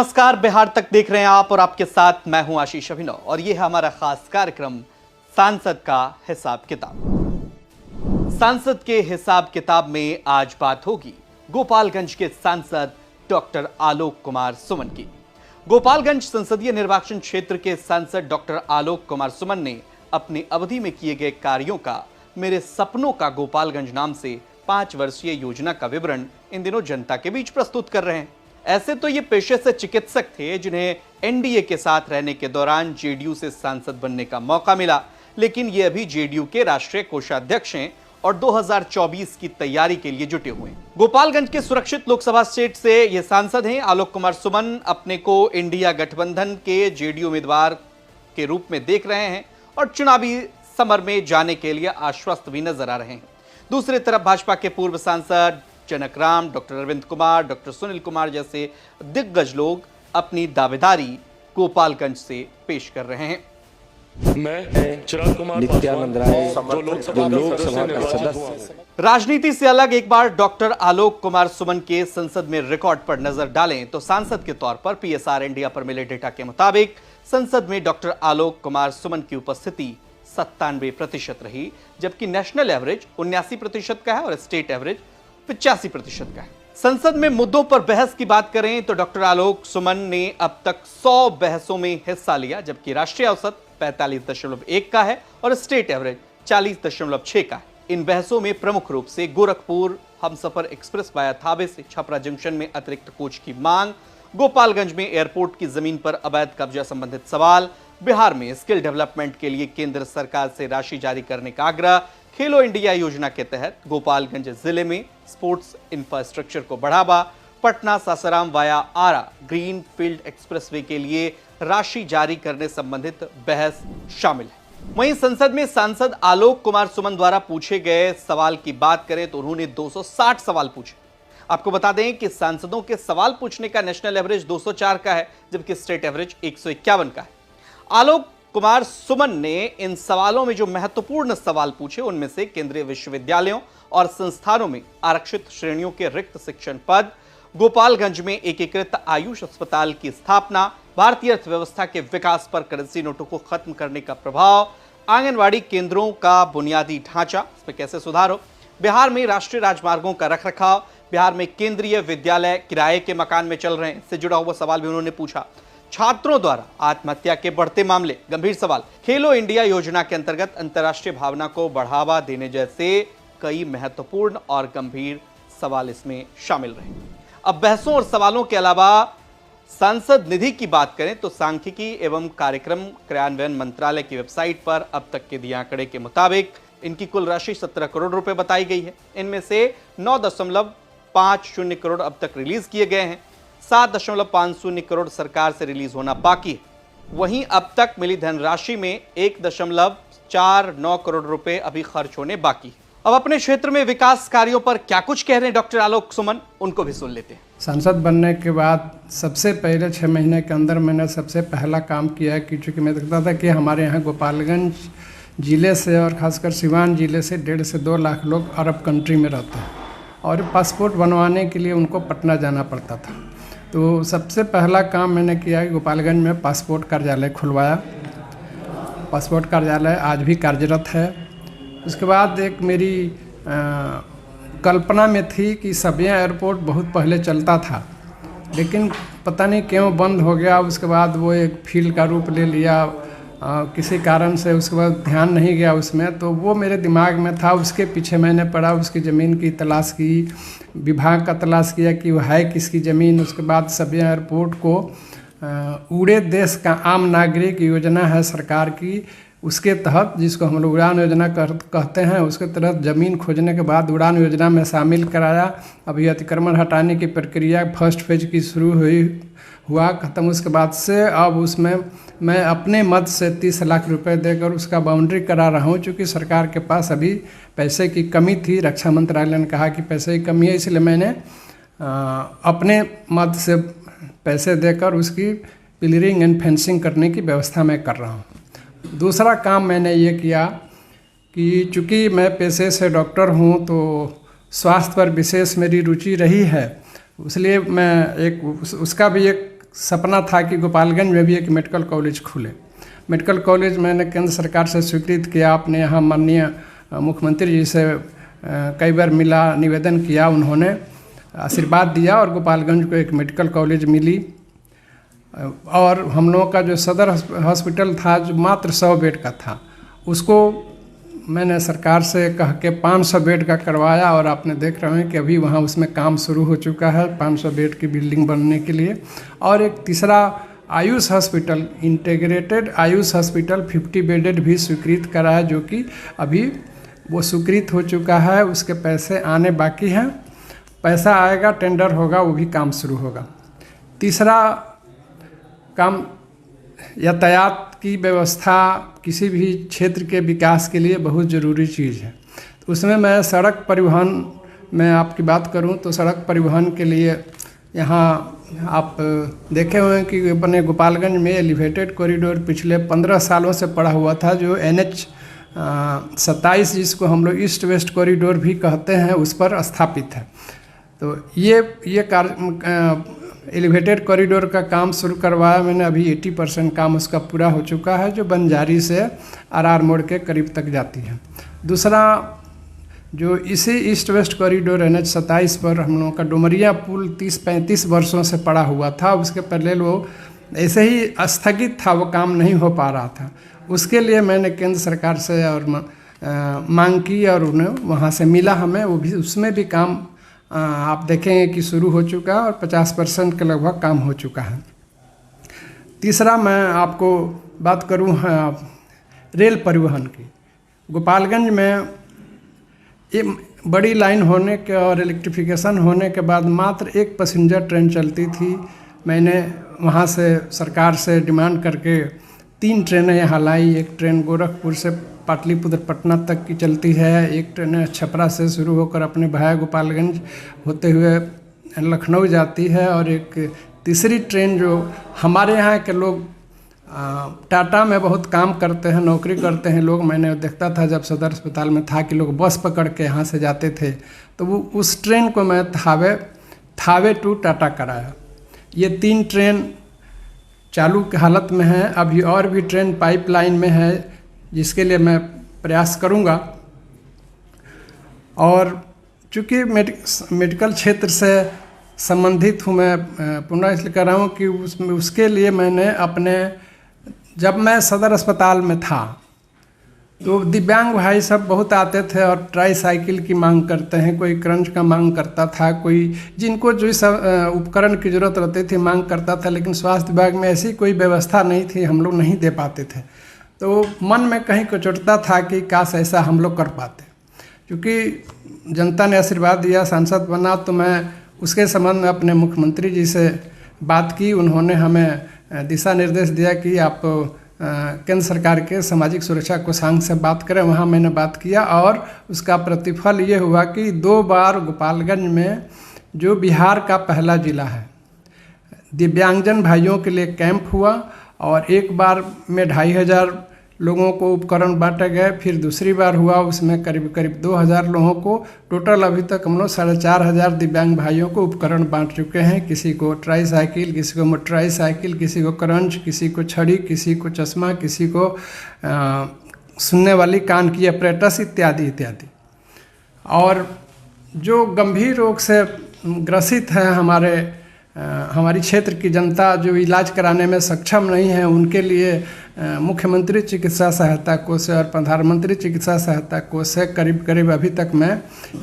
नमस्कार, बिहार तक देख रहे हैं आप और आपके साथ मैं हूं आशीष अभिनव और ये है हमारा खास कार्यक्रम सांसद का हिसाब किताब। सांसद के हिसाब किताब में आज बात होगी गोपालगंज के सांसद डॉक्टर आलोक कुमार सुमन की। गोपालगंज संसदीय निर्वाचन क्षेत्र के सांसद डॉक्टर आलोक कुमार सुमन ने अपनी अवधि में किए गए कार्यों का मेरे सपनों का गोपालगंज नाम से 5 वर्षीय योजना का विवरण इन दिनों जनता के बीच प्रस्तुत कर रहे हैं। ऐसे तो ये पेशे से चिकित्सक थे जिन्हें एनडीए के साथ रहने के दौरान जेडीयू से सांसद बनने का मौका मिला, लेकिन ये अभी जेडीयू के राष्ट्रीय कोषाध्यक्ष हैं और 2024 की तैयारी के लिए जुटे हुए हैं। गोपालगंज के सुरक्षित लोकसभा सीट से ये सांसद हैं। आलोक कुमार सुमन अपने को इंडिया गठबंधन के जेडीयू उम्मीदवार के रूप में देख रहे हैं और चुनावी समर में जाने के लिए आश्वस्त भी नजर आ रहे हैं। दूसरी तरफ भाजपा के पूर्व सांसद जनक राम, डॉक्टर अरविंद कुमार, डॉक्टर सुनील कुमार जैसे दिग्गज लोग अपनी दावेदारी गोपालगंज से पेश कर रहे हैं। मैं चिराग कुमार नित्यानंद राय जो लोकसभा का सदस्य। राजनीति से अलग एक बार डॉक्टर आलोक कुमार सुमन के संसद में रिकॉर्ड पर नजर डालें तो सांसद के तौर पर पीएसआर इंडिया पर मिले डेटा के मुताबिक संसद में डॉक्टर आलोक कुमार सुमन की उपस्थिति 97% रही, जबकि नेशनल एवरेज 79% का है और स्टेट एवरेज 85% का है। संसद में मुद्दों पर बहस की बात करें तो डॉक्टर आलोक सुमन ने अब तक 100 बहसों में हिस्सा लिया, जबकि राष्ट्रीय औसत 45.1 का है और स्टेट एवरेज 40.6 का है। इन बहसों में प्रमुख रूप से गोरखपुर हमसफर एक्सप्रेस वाया थावे से छपरा जंक्शन में अतिरिक्त कोच की मांग, गोपालगंज में एयरपोर्ट की जमीन पर अवैध कब्जा संबंधित सवाल, बिहार में स्किल डेवलपमेंट के लिए केंद्र सरकार से राशि जारी करने का आग्रह, खेलो इंडिया योजना के तहत गोपालगंज जिले में स्पोर्ट्स इंफ्रास्ट्रक्चर को बढ़ावा, पटना सासाराम वाया आरा ग्रीन फील्ड एक्सप्रेसवे के लिए राशि जारी करने संबंधित बहस शामिल है। वहीं संसद में सांसद आलोक कुमार सुमन द्वारा पूछे गए सवाल की बात करें तो उन्होंने 260 सवाल पूछे। आपको बता दें कि सांसदों के सवाल पूछने का नेशनल एवरेज 204 का है, जबकि स्टेट एवरेज 151 का है। आलोक कुमार सुमन ने इन सवालों में जो महत्वपूर्ण सवाल पूछे उनमें से केंद्रीय विश्वविद्यालयों और संस्थानों में आरक्षित श्रेणियों के रिक्त शिक्षण पद, गोपालगंज में एकीकृत आयुष अस्पताल की स्थापना, भारतीय अर्थव्यवस्था के विकास पर करेंसी नोटों को खत्म करने का प्रभाव, आंगनवाड़ी केंद्रों का बुनियादी ढांचा, इसमें कैसे सुधार हो, बिहार में राष्ट्रीय राजमार्गों का रखरखाव, बिहार में केंद्रीय विद्यालय किराए के मकान में चल रहे हैं, इससे जुड़ा हुआ सवाल भी उन्होंने पूछा। छात्रों द्वारा आत्महत्या के बढ़ते मामले, गंभीर सवाल, खेलो इंडिया योजना के अंतर्गत अंतर्राष्ट्रीय भावना को बढ़ावा देने जैसे कई महत्वपूर्ण और गंभीर सवाल इसमें शामिल रहे। अब बहसों और सवालों के अलावा सांसद निधि की बात करें तो सांख्यिकी एवं कार्यक्रम क्रियान्वयन मंत्रालय की वेबसाइट पर अब तक के दिए आंकड़े के मुताबिक इनकी कुल राशि 17 करोड़ रुपए बताई गई है। इनमें से 9.50 करोड़ अब तक रिलीज किए गए हैं, 7.50 करोड़ सरकार से रिलीज होना बाकी है। वहीं अब तक मिली धनराशि में 1.49 करोड़ रुपए अभी खर्च होने बाकी है। अब अपने क्षेत्र में विकास कार्यों पर क्या कुछ कह रहे हैं डॉक्टर आलोक सुमन, उनको भी सुन लेते हैं। सांसद बनने के बाद सबसे पहले 6 महीने के अंदर मैंने सबसे पहला काम किया है कि चूँकि मैं देखता था कि हमारे यहाँ गोपालगंज जिले से और खासकर सिवान जिले से 1.5 से 2 लाख लोग अरब कंट्री में रहते हैं और पासपोर्ट बनवाने के लिए उनको पटना जाना पड़ता था। तो सबसे पहला काम मैंने किया कि गोपालगंज में पासपोर्ट कार्यालय खुलवाया। पासपोर्ट कार्यालय आज भी कार्यरत है। उसके बाद एक मेरी कल्पना में थी कि सबिया एयरपोर्ट बहुत पहले चलता था, लेकिन पता नहीं क्यों बंद हो गया। उसके बाद वो एक फील्ड का रूप ले लिया किसी कारण से, उसके बाद ध्यान नहीं गया उसमें, तो वो मेरे दिमाग में था। उसके पीछे मैंने पढ़ा, उसकी ज़मीन की तलाश की, विभाग का तलाश किया कि वो है किसकी ज़मीन। उसके बाद सबिया एयरपोर्ट को उड़े देश का आम नागरिक योजना है सरकार की, उसके तहत जिसको हम लोग उड़ान योजना कहते हैं, उसके तहत ज़मीन खोजने के बाद उड़ान योजना में शामिल कराया। अभी अतिक्रमण हटाने की प्रक्रिया फर्स्ट फेज की शुरू हुआ ख़त्म। उसके बाद से अब उसमें मैं अपने मद से 30 लाख रुपए देकर उसका बाउंड्री करा रहा हूँ। चूँकि सरकार के पास अभी पैसे की कमी थी, रक्षा मंत्रालय ने कहा कि पैसे की कमी है, इसलिए मैंने अपने मद से पैसे देकर उसकी पिलरिंग एंड फेंसिंग करने की व्यवस्था मैं कर रहा हूँ। दूसरा काम मैंने ये किया कि चूँकि मैं पेशे से डॉक्टर हूँ तो स्वास्थ्य पर विशेष मेरी रुचि रही है, इसलिए मैं उसका भी एक सपना था कि गोपालगंज में भी एक मेडिकल कॉलेज खुले। मेडिकल कॉलेज मैंने केंद्र सरकार से स्वीकृत किया, अपने यहाँ माननीय मुख्यमंत्री जी से कई बार मिला, निवेदन किया, उन्होंने आशीर्वाद दिया और गोपालगंज को एक मेडिकल कॉलेज मिली। और हम लोगों का जो सदर हॉस्पिटल था जो मात्र 100 बेड का था, उसको मैंने सरकार से कह के 500 बेड का करवाया और आपने देख रहे हैं कि अभी वहाँ उसमें काम शुरू हो चुका है 500 बेड की बिल्डिंग बनने के लिए। और एक तीसरा Ayush hospital, integrated Ayush hospital 50 bedded भी स्वीकृत करा है, जो कि अभी वो स्वीकृत हो चुका है, उसके पैसे आने बाकी हैं। पैसा आएगा, टेंडर होगा, वो भी काम शुरू होगा। तीसरा काम यातायात की व्यवस्था किसी भी क्षेत्र के विकास के लिए बहुत ज़रूरी चीज़ है। तो उसमें मैं सड़क परिवहन में आपकी बात करूं तो सड़क परिवहन के लिए यहाँ आप देखे हुए हैं कि अपने गोपालगंज में एलिवेटेड कॉरिडोर पिछले 15 सालों से पड़ा हुआ था, जो NH 27 जिसको हम लोग ईस्ट वेस्ट कॉरिडोर भी कहते हैं, उस पर स्थापित है। तो ये कार्य एलिवेटेड कॉरिडोर का काम शुरू करवाया मैंने, अभी 80% काम उसका पूरा हो चुका है, जो बंजारी से RR मोड़ के करीब तक जाती है। दूसरा जो इसी ईस्ट वेस्ट कॉरिडोर NH 27 पर हम लोगों का डुमरिया पुल 30-35 वर्षों से पड़ा हुआ था, उसके पहले वो ऐसे ही स्थगित था, वो काम नहीं हो पा रहा था। उसके लिए मैंने केंद्र सरकार से और मांग की और उन्हें वहाँ से मिला हमें, वो भी उसमें भी काम आप देखेंगे कि शुरू हो चुका है और 50% के लगभग काम हो चुका है। तीसरा मैं आपको बात करूँ रेल परिवहन की। गोपालगंज में ये बड़ी लाइन होने के और इलेक्ट्रिफिकेशन होने के बाद मात्र एक पैसेंजर ट्रेन चलती थी। मैंने वहाँ से सरकार से डिमांड करके 3 ट्रेनें यहाँ लाई। एक ट्रेन गोरखपुर से पाटलिपुत्र पटना तक की चलती है, एक ट्रेन छपरा से शुरू होकर अपने भाया गोपालगंज होते हुए लखनऊ जाती है, और एक तीसरी ट्रेन जो हमारे यहाँ के लोग टाटा में बहुत काम करते हैं, नौकरी करते हैं लोग, मैंने देखता था जब सदर अस्पताल में था कि लोग बस पकड़ के यहाँ से जाते थे, तो वो उस ट्रेन को मैं थावे टू टाटा कराया। ये 3 ट्रेन चालू की हालत में है, अभी और भी ट्रेन पाइपलाइन में है, जिसके लिए मैं प्रयास करूंगा। और चूँकि मेडिकल क्षेत्र से संबंधित हूँ, मैं पुनः इसलिए कर रहा हूँ कि उसके लिए मैंने अपने, जब मैं सदर अस्पताल में था तो दिव्यांग भाई सब बहुत आते थे और ट्राई साइकिल की मांग करते हैं, कोई क्रंच का मांग करता था, कोई जिनको जो सब उपकरण की ज़रूरत रहती थी मांग करता था, लेकिन स्वास्थ्य विभाग में ऐसी कोई व्यवस्था नहीं थी, हम लोग नहीं दे पाते थे। तो मन में कहीं कुचुटता था कि काश ऐसा हम लोग कर पाते। क्योंकि जनता ने आशीर्वाद दिया, सांसद बना, तो मैं उसके संबंध में अपने मुख्यमंत्री जी से बात की। उन्होंने हमें दिशा निर्देश दिया कि आप केंद्र सरकार के सामाजिक सुरक्षा कोषांग से बात करें। वहाँ मैंने बात किया और उसका प्रतिफल ये हुआ कि 2 बार गोपालगंज में, जो बिहार का पहला जिला है, दिव्यांगजन भाइयों के लिए कैंप हुआ और एक बार में 2500 लोगों को उपकरण बांटे गए। फिर दूसरी बार हुआ, उसमें करीब 2000 लोगों को। टोटल अभी तक हम लोग 4500 दिव्यांग भाइयों को उपकरण बांट चुके हैं। किसी को ट्राई साइकिल, किसी को मोटराइज साइकिल, किसी को क्रंच, किसी को छड़ी, किसी को चश्मा, किसी को सुनने वाली कान की अपरेटस इत्यादि इत्यादि। और जो गंभीर रोग से ग्रसित हैं हमारी क्षेत्र की जनता, जो इलाज कराने में सक्षम नहीं है, उनके लिए मुख्यमंत्री चिकित्सा सहायता कोष और प्रधानमंत्री चिकित्सा सहायता कोष से करीब अभी तक मैं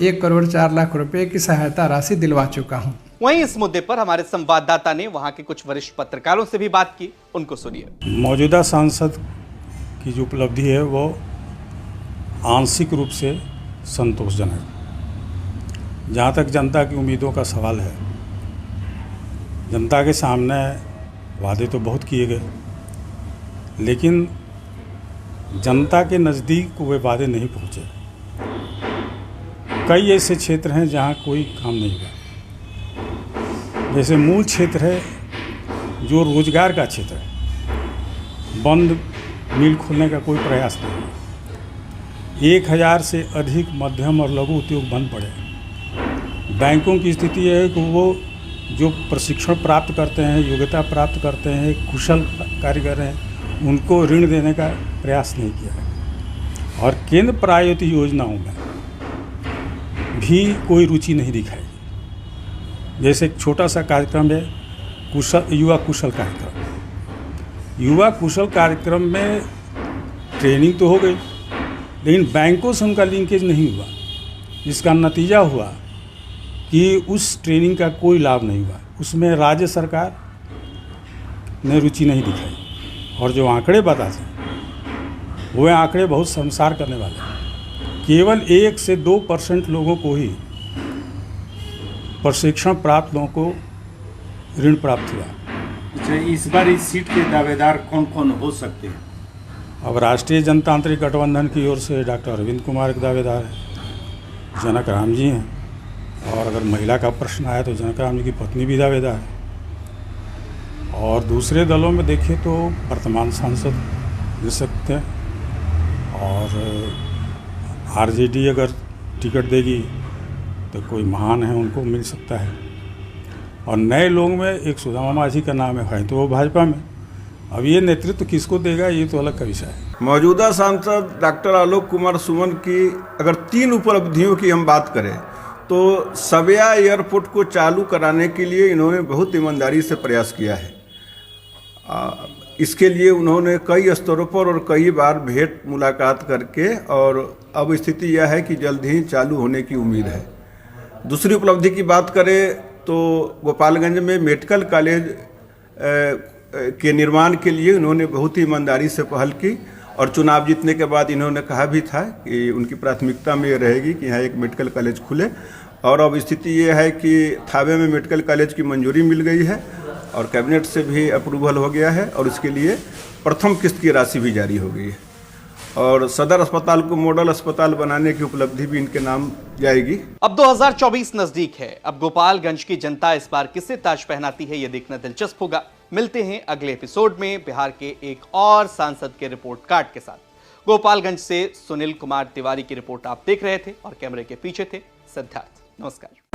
1 करोड़ 4 लाख रुपए की सहायता राशि दिलवा चुका हूं। वहीं इस मुद्दे पर हमारे संवाददाता ने वहां के कुछ वरिष्ठ पत्रकारों से भी बात की, उनको सुनिए। मौजूदा सांसद की जो उपलब्धि है वो आंशिक रूप से संतोषजनक। जहाँ तक जनता की उम्मीदों का सवाल है, जनता के सामने वादे तो बहुत किए गए, लेकिन जनता के नज़दीक वे वादे नहीं पहुँचे। कई ऐसे क्षेत्र हैं जहाँ कोई काम नहीं हुआ। जैसे मूल क्षेत्र है जो रोजगार का क्षेत्र है, बंद मिल खोलने का कोई प्रयास नहीं। 1000 से अधिक मध्यम और लघु उद्योग बंद पड़े। बैंकों की स्थिति है कि वो जो प्रशिक्षण प्राप्त करते हैं, योग्यता प्राप्त करते हैं, कुशल कारीगर हैं, उनको ऋण देने का प्रयास नहीं किया है। और केंद्र प्रायोजित योजनाओं में भी कोई रुचि नहीं दिखाई। जैसे एक छोटा सा कार्यक्रम है युवा कुशल कार्यक्रम। युवा कुशल कार्यक्रम में ट्रेनिंग तो हो गई, लेकिन बैंकों से उनका लिंकेज नहीं हुआ, जिसका नतीजा हुआ कि उस ट्रेनिंग का कोई लाभ नहीं हुआ। उसमें राज्य सरकार ने रुचि नहीं दिखाई। और जो आंकड़े बताते हैं वो आंकड़े बहुत शर्मसार करने वाले हैं। केवल 1 से 2% लोगों को ही प्रशिक्षण प्राप्त लोगों को ऋण प्राप्त हुआ। अच्छा, इस बार इस सीट के दावेदार कौन कौन हो सकते हैं? अब राष्ट्रीय जनतांत्रिक गठबंधन की ओर से डॉक्टर अरविंद कुमार एक दावेदार है, जनक राम जी हैं, और अगर महिला का प्रश्न आया तो जनक राम जी की पत्नी भी दावेदार है। और दूसरे दलों में देखें तो वर्तमान सांसद मिल सकते हैं, और आरजेडी अगर टिकट देगी तो कोई महान है उनको मिल सकता है। और नए लोगों में एक सुदामा माझी का नाम है तो वो भाजपा में। अब ये नेतृत्व किसको देगा ये तो अलग का विषय है। मौजूदा सांसद डॉक्टर आलोक कुमार सुमन की अगर 3 उपलब्धियों की हम बात करें तो सविया एयरपोर्ट को चालू कराने के लिए इन्होंने बहुत ईमानदारी से प्रयास किया है। इसके लिए उन्होंने कई स्तरों पर और कई बार भेंट मुलाकात करके, और अब स्थिति यह है कि जल्द ही चालू होने की उम्मीद है। दूसरी उपलब्धि की बात करें तो गोपालगंज में मेडिकल कॉलेज के निर्माण के लिए उन्होंने बहुत ही ईमानदारी से पहल की, और चुनाव जीतने के बाद इन्होंने कहा भी था कि उनकी प्राथमिकता में ये रहेगी कि यहाँ एक मेडिकल कॉलेज खुले। और अब स्थिति ये है कि थावे में मेडिकल कॉलेज की मंजूरी मिल गई है और कैबिनेट से भी अप्रूवल हो गया है, और इसके लिए प्रथम किस्त की राशि भी जारी हो गई है। और सदर अस्पताल को मॉडल अस्पताल बनाने की उपलब्धि भी इनके नाम जाएगी। अब 2024 नजदीक है। अब गोपालगंज की जनता इस बार किससे ताज पहनाती है ये देखना दिलचस्प होगा। मिलते हैं अगले एपिसोड में बिहार के एक और सांसद के रिपोर्ट कार्ड के साथ। गोपालगंज से सुनील कुमार तिवारी की रिपोर्ट आप देख रहे थे और कैमरे के पीछे थे सिद्धार्थ। नमस्कार।